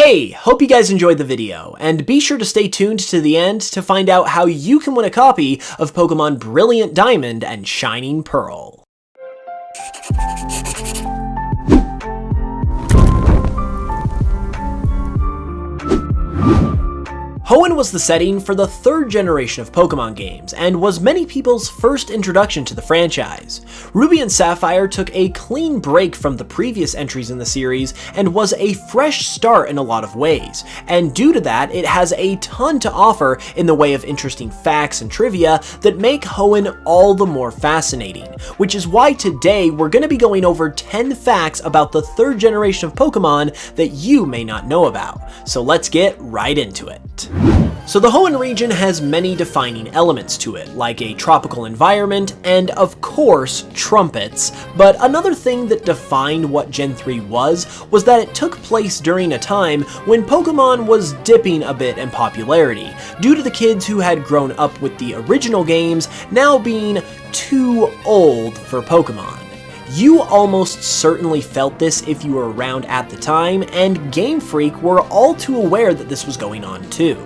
Hey, hope you guys enjoyed the video, and be sure to stay tuned to the end to find out how you can win a copy of Pokemon Brilliant Diamond and Shining Pearl. Hoenn was the setting for the third generation of Pokemon games, and was many people's first introduction to the franchise. Ruby and Sapphire took a clean break from the previous entries in the series, and was a fresh start in a lot of ways, and due to that, it has a ton to offer in the way of interesting facts and trivia that make Hoenn all the more fascinating, which is why today we're going to be going over 10 facts about the third generation of Pokemon that you may not know about. So let's get right into it. So the Hoenn region has many defining elements to it, like a tropical environment and, of course, trumpets, but another thing that defined what Gen 3 was that it took place during a time when Pokemon was dipping a bit in popularity, due to the kids who had grown up with the original games now being too old for Pokemon. You almost certainly felt this if you were around at the time, and Game Freak were all too aware that this was going on too.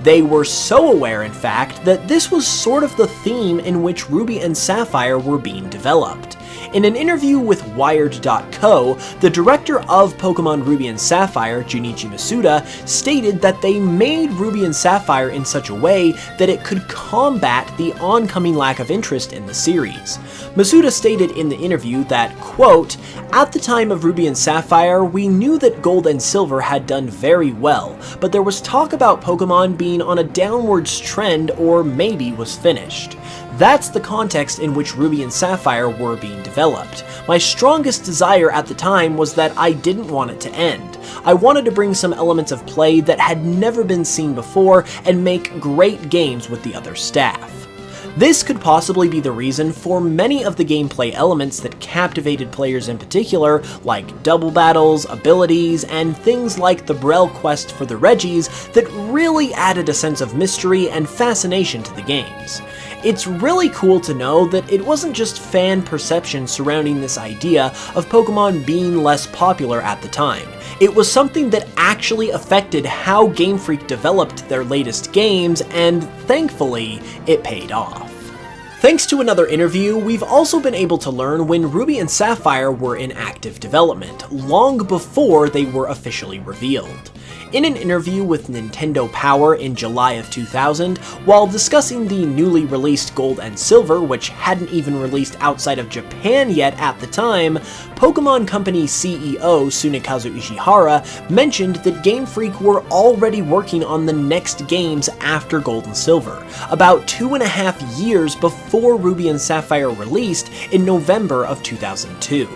They were so aware, in fact, that this was sort of the theme in which Ruby and Sapphire were being developed. In an interview with Wired.co, the director of Pokemon Ruby and Sapphire, Junichi Masuda, stated that they made Ruby and Sapphire in such a way that it could combat the oncoming lack of interest in the series. Masuda stated in the interview that, quote, "At the time of Ruby and Sapphire, we knew that Gold and Silver had done very well, but there was talk about Pokemon being on a downwards trend or maybe was finished. That's the context in which Ruby and Sapphire were being developed. My strongest desire at the time was that I didn't want it to end. I wanted to bring some elements of play that had never been seen before and make great games with the other staff." This could possibly be the reason for many of the gameplay elements that captivated players in particular, like double battles, abilities, and things like the Brel quest for the Regis that really added a sense of mystery and fascination to the games. It's really cool to know that it wasn't just fan perception surrounding this idea of Pokemon being less popular at the time. It was something that actually affected how Game Freak developed their latest games, and thankfully, it paid off. Thanks to another interview, we've also been able to learn when Ruby and Sapphire were in active development, long before they were officially revealed. In an interview with Nintendo Power in July of 2000, while discussing the newly released Gold and Silver, which hadn't even released outside of Japan yet at the time, Pokemon Company CEO Tsunekazu Ishihara mentioned that Game Freak were already working on the next games after Gold and Silver, about 2.5 years before Ruby and Sapphire released in November of 2002.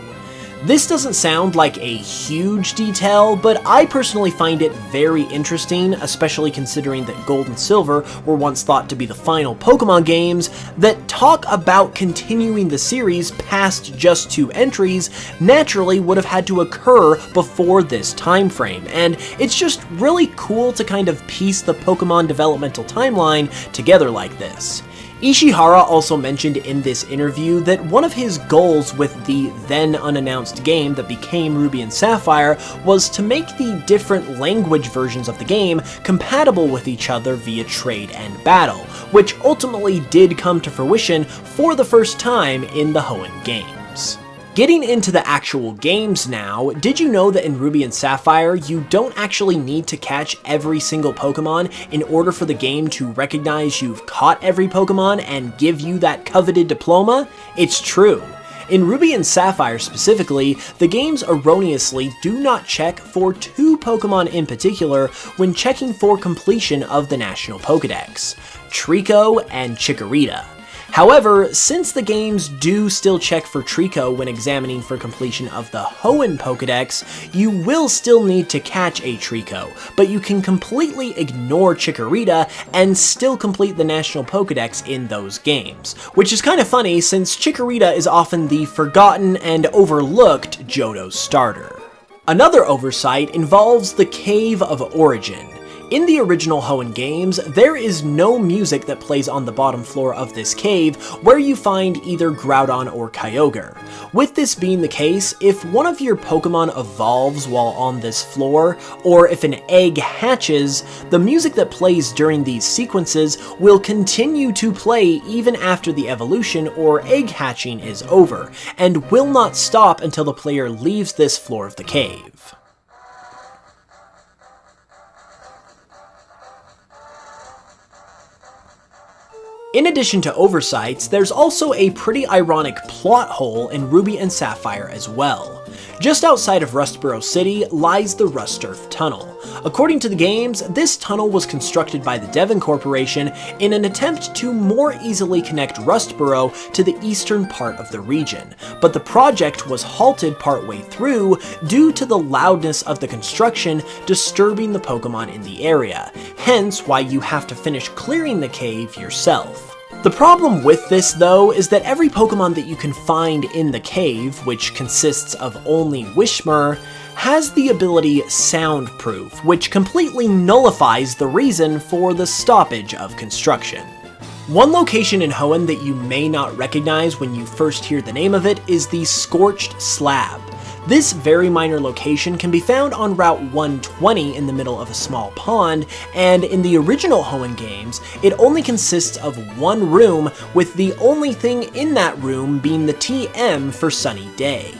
This doesn't sound like a huge detail, but I personally find it very interesting, especially considering that Gold and Silver were once thought to be the final Pokemon games, that talk about continuing the series past just 2 entries naturally would have had to occur before this time frame, and it's just really cool to kind of piece the Pokemon developmental timeline together like this. Ishihara also mentioned in this interview that one of his goals with the then unannounced game that became Ruby and Sapphire was to make the different language versions of the game compatible with each other via trade and battle, which ultimately did come to fruition for the first time in the Hoenn games. Getting into the actual games now, did you know that in Ruby and Sapphire, you don't actually need to catch every single Pokemon in order for the game to recognize you've caught every Pokemon and give you that coveted diploma? It's true. In Ruby and Sapphire specifically, the games erroneously do not check for 2 Pokemon in particular when checking for completion of the National Pokedex: Trico and Chikorita. However, since the games do still check for Trico when examining for completion of the Hoenn Pokedex, you will still need to catch a Trico, but you can completely ignore Chikorita and still complete the National Pokedex in those games, which is kind of funny since Chikorita is often the forgotten and overlooked Johto starter. Another oversight involves the Cave of Origin. In the original Hoenn games, there is no music that plays on the bottom floor of this cave where you find either Groudon or Kyogre. With this being the case, if one of your Pokemon evolves while on this floor, or if an egg hatches, the music that plays during these sequences will continue to play even after the evolution or egg hatching is over, and will not stop until the player leaves this floor of the cave. In addition to oversights, there's also a pretty ironic plot hole in Ruby and Sapphire as well. Just outside of Rustboro City lies the Rusturf Tunnel. According to the games, this tunnel was constructed by the Devon Corporation in an attempt to more easily connect Rustboro to the eastern part of the region, but the project was halted partway through due to the loudness of the construction disturbing the Pokemon in the area, hence why you have to finish clearing the cave yourself. The problem with this, though, is that every Pokemon that you can find in the cave, which consists of only Whismur, has the ability Soundproof, which completely nullifies the reason for the stoppage of construction. One location in Hoenn that you may not recognize when you first hear the name of it is the Scorched Slab. This very minor location can be found on Route 120 in the middle of a small pond, and in the original Hoenn games, it only consists of one room, with the only thing in that room being the TM for Sunny Day.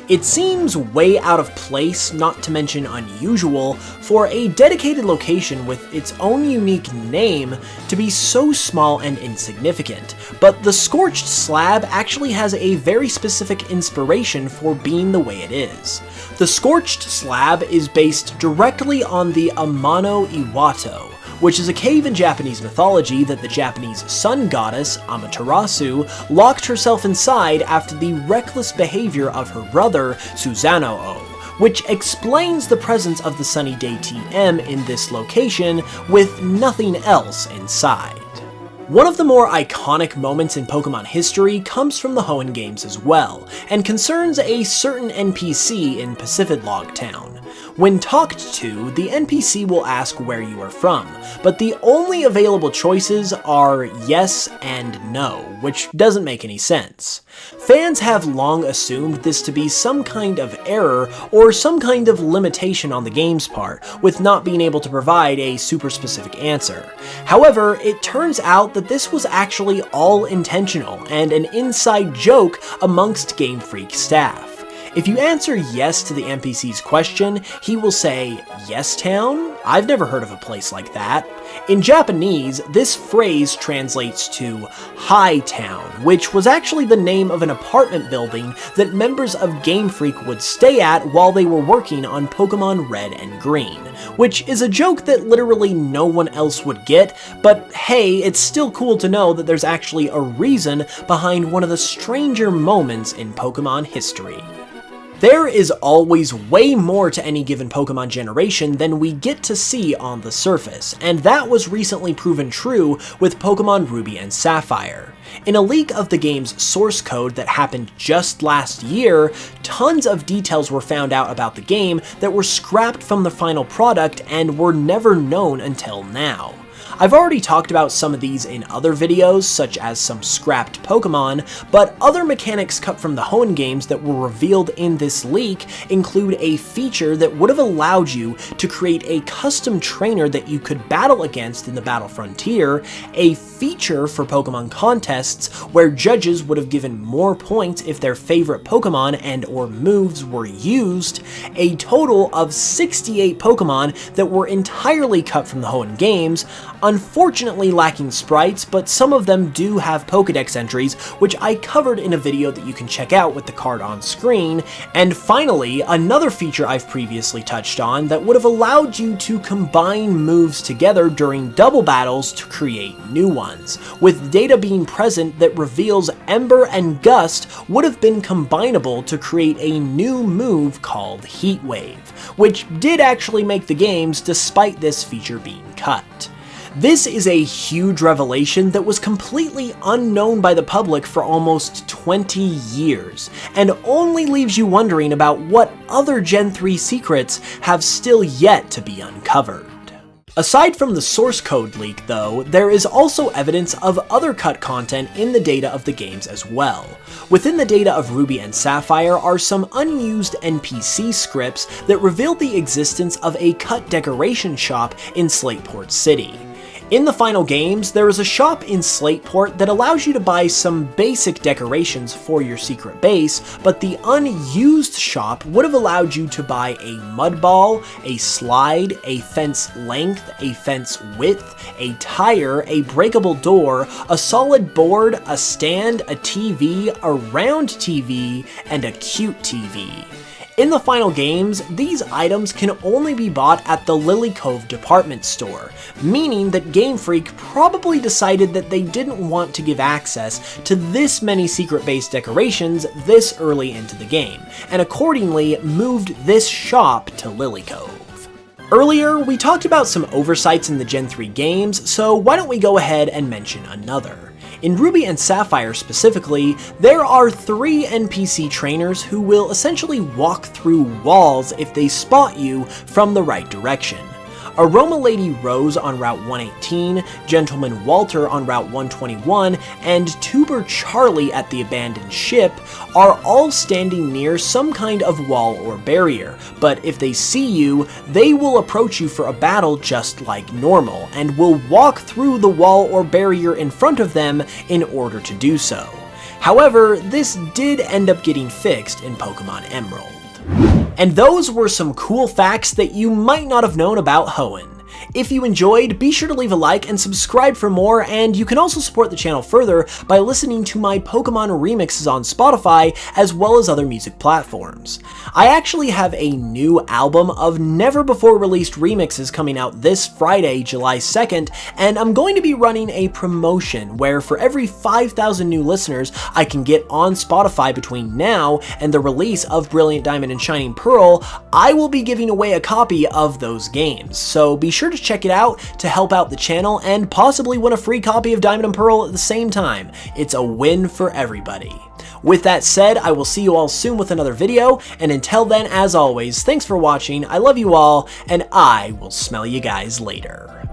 It seems way out of place, not to mention unusual, for a dedicated location with its own unique name to be so small and insignificant, but the Scorched Slab actually has a very specific inspiration for being the way it is. The Scorched Slab is based directly on the Amano Iwato, which is a cave in Japanese mythology that the Japanese sun goddess, Amaterasu, locked herself inside after the reckless behavior of her brother, Susanoo, which explains the presence of the Sunny Day TM in this location with nothing else inside. One of the more iconic moments in Pokemon history comes from the Hoenn games as well, and concerns a certain NPC in Pacifidlog Town. When talked to, the NPC will ask where you are from, but the only available choices are yes and no, which doesn't make any sense. Fans have long assumed this to be some kind of error or some kind of limitation on the game's part, with not being able to provide a super specific answer. However, it turns out that this was actually all intentional and an inside joke amongst Game Freak staff. If you answer yes to the NPC's question, he will say, "Yes town? I've never heard of a place like that." In Japanese, this phrase translates to High Town, which was actually the name of an apartment building that members of Game Freak would stay at while they were working on Pokemon Red and Green, which is a joke that literally no one else would get, but hey, it's still cool to know that there's actually a reason behind one of the stranger moments in Pokemon history. There is always way more to any given Pokemon generation than we get to see on the surface, and that was recently proven true with Pokemon Ruby and Sapphire. In a leak of the game's source code that happened just last year, tons of details were found out about the game that were scrapped from the final product and were never known until now. I've already talked about some of these in other videos, such as some scrapped Pokemon, but other mechanics cut from the Hoenn games that were revealed in this leak include a feature that would have allowed you to create a custom trainer that you could battle against in the Battle Frontier, a feature for Pokemon contests where judges would have given more points if their favorite Pokemon and or moves were used, a total of 68 Pokemon that were entirely cut from the Hoenn games, unfortunately lacking sprites, but some of them do have Pokedex entries, which I covered in a video that you can check out with the card on screen, and finally, another feature I've previously touched on that would have allowed you to combine moves together during double battles to create new ones, with data being present that reveals Ember and Gust would have been combinable to create a new move called Heat Wave, which did actually make the games despite this feature being cut. This is a huge revelation that was completely unknown by the public for almost 20 years, and only leaves you wondering about what other Gen 3 secrets have still yet to be uncovered. Aside from the source code leak though, there is also evidence of other cut content in the data of the games as well. Within the data of Ruby and Sapphire are some unused NPC scripts that reveal the existence of a cut decoration shop in Slateport City. In the final games, there is a shop in Slateport that allows you to buy some basic decorations for your secret base, but the unused shop would have allowed you to buy a mud ball, a slide, a fence length, a fence width, a tire, a breakable door, a solid board, a stand, a TV, a round TV, and a cute TV. In the final games, these items can only be bought at the Lily Cove department store, meaning that Game Freak probably decided that they didn't want to give access to this many secret base decorations this early into the game, and accordingly moved this shop to Lily Cove. Earlier, we talked about some oversights in the Gen 3 games, so why don't we go ahead and mention another. In Ruby and Sapphire specifically, there are 3 NPC trainers who will essentially walk through walls if they spot you from the right direction. Aroma Lady Rose on Route 118, Gentleman Walter on Route 121, and Tuber Charlie at the abandoned ship are all standing near some kind of wall or barrier, but if they see you, they will approach you for a battle just like normal, and will walk through the wall or barrier in front of them in order to do so. However, this did end up getting fixed in Pokemon Emerald. And those were some cool facts that you might not have known about Hoenn. If you enjoyed, be sure to leave a like and subscribe for more, and you can also support the channel further by listening to my Pokemon remixes on Spotify, as well as other music platforms. I actually have a new album of never-before-released remixes coming out this Friday, July 2nd, and I'm going to be running a promotion where for every 5,000 new listeners I can get on Spotify between now and the release of Brilliant Diamond and Shining Pearl, I will be giving away a copy of those games, so be sure to check it out to help out the channel and possibly win a free copy of Diamond and Pearl at the same time. It's a win for everybody. With that said, I will see you all soon with another video, and until then, as always, thanks for watching, I love you all, and I will smell you guys later.